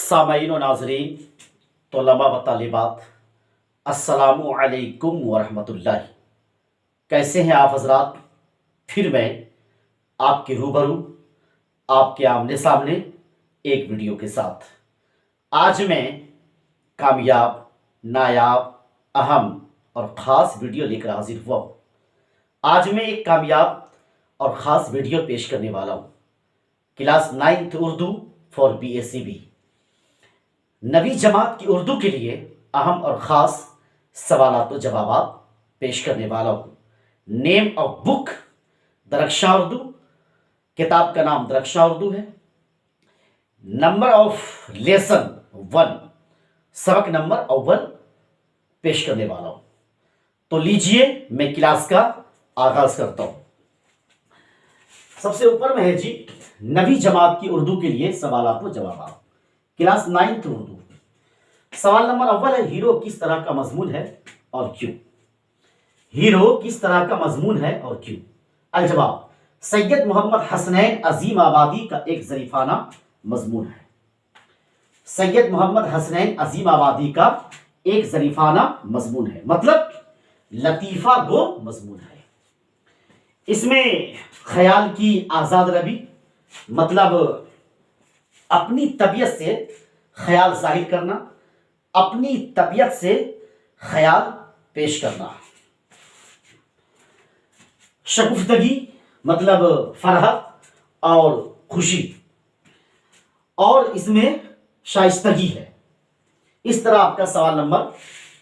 सामईन व नाज़रीन, तलबा व तालिबात, अस्सलामु अलैकुम वरहमतुल्लाह। कैसे हैं आप हजरात? फिर मैं आपके रूबरू, आपके आमने सामने एक वीडियो के साथ। आज मैं कामयाब, नायाब, अहम और ख़ास वीडियो लेकर हाजिर हुआ हूँ। आज मैं एक कामयाब और ख़ास वीडियो पेश करने वाला हूँ। Class 9th Urdu for BACB, नवी जमात की उर्दू के लिए अहम और ख़ास सवालात व जवाबात पेश करने वाला हूँ। Name of book Darakhshan Urdu, किताब का नाम दरख्शां उर्दू है। नंबर ऑफ लेसन 1, सबक नंबर अव्वल पेश करने वाला हूँ। तो लीजिए मैं क्लास का आगाज करता हूँ। सबसे ऊपर में है जी नवी जमात की उर्दू के लिए सवालात व जवाबात, क्लास 9th उर्दू। सवाल नंबर अव्वल है, हीरो किस तरह का मजमून है और क्यों? हीरो किस तरह का मजमून है और क्यों? अलजवाब, सैयद मोहम्मद हसनैन अजीम आबादी का एक ज़रीफाना मजमून है। सैयद मोहम्मद हसनैन अजीम आबादी का एक ज़रीफाना मजमून है, मतलब लतीफ़ा गो मजमून है। इसमें ख्याल की आज़ाद रबी, मतलब अपनी तबीयत से ख्याल ज़ाहिर करना, अपनी तबीयत से ख्याल पेश करना। शगुफ्तगी, मतलब फरहत और खुशी, और इसमें शाइस्तगी है। इस तरह आपका सवाल नंबर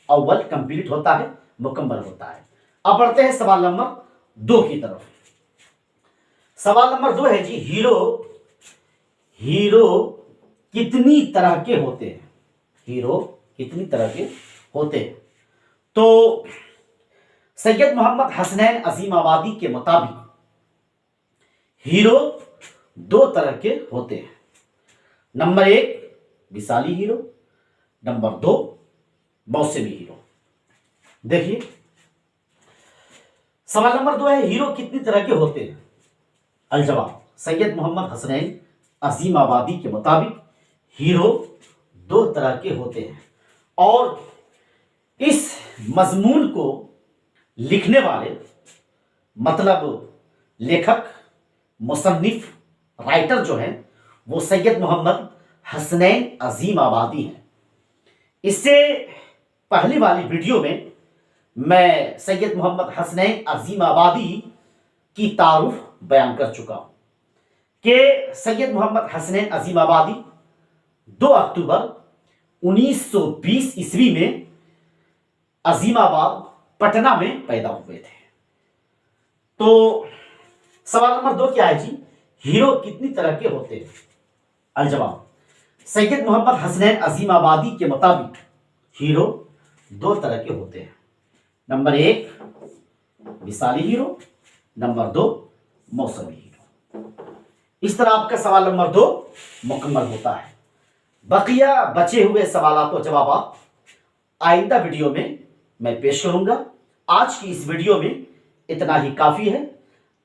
अव्वल कंप्लीट होता है, मुकम्मल होता है। अब बढ़ते हैं सवाल नंबर 2 की तरफ। सवाल नंबर 2 है जी, हीरो कितनी तरह के होते हैं? हीरो कितनी तरह के होते हैं? तो सैयद मोहम्मद हसनैन अजीम आबादी के मुताबिक हीरो 2 तरह के होते हैं। नंबर 1 मिसाली हीरो, नंबर 2 मौसमी हीरो। देखिए सवाल नंबर 2 है, हीरो कितनी तरह के होते हैं? अलजवाब, सैयद मोहम्मद हसनैन अजीम आबादी के मुताबिक हीरो 2 तरह के होते हैं, और इस मजमून को लिखने वाले, मतलब लेखक, मुसन्निफ, राइटर जो है वो सैयद मोहम्मद हसनैन अजीम आबादी हैं। इससे पहली वाली वीडियो में मैं सैयद मोहम्मद हसनैन अजीम आबादी की तारुफ बयान कर चुका हूं कि सैयद मोहम्मद हसनैन अजीम आबादी 2 अक्टूबर 1920 ईस्वी में अजीमाबाद पटना में पैदा हुए थे। तो सवाल नंबर 2 क्या है जी, हीरो कितनी तरह के होते हैं? अलजवाब, सैयद मोहम्मद हसनैन अजीम आबादी के मुताबिक हीरो 2 तरह के होते हैं। नंबर 1 मिसाली हीरो, नंबर 2 मौसमी हीरो। इस तरह आपका सवाल नंबर 2 मुकम्मल होता है। बकिया बचे हुए सवालात और जवाबात आइंदा वीडियो में मैं पेश करूंगा। आज की इस वीडियो में इतना ही काफ़ी है।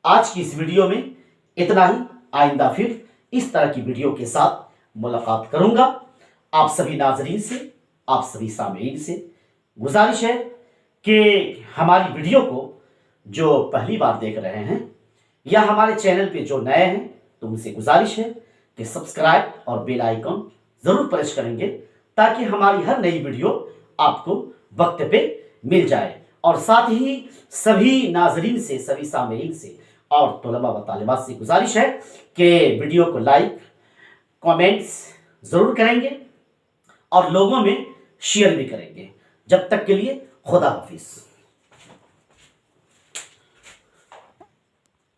आज की इस वीडियो में इतना ही। आइंदा फिर इस तरह की वीडियो के साथ मुलाकात करूंगा। आप सभी नाजरीन से, आप सभी सामीन से गुजारिश है कि हमारी वीडियो को जो पहली बार देख रहे हैं या हमारे चैनल पे जो नए हैं, तो उनसे गुजारिश है कि सब्सक्राइब और बेल आइकन ज़रूर प्रेस करेंगे, ताकि हमारी हर नई वीडियो आपको वक्त पे मिल जाए। और साथ ही सभी नाजरीन से, सभी सामीन से और तलबा व तालिबात से गुजारिश है कि वीडियो को लाइक, कमेंट्स ज़रूर करेंगे और लोगों में शेयर भी करेंगे। जब तक के लिए खुदा हाफिज़।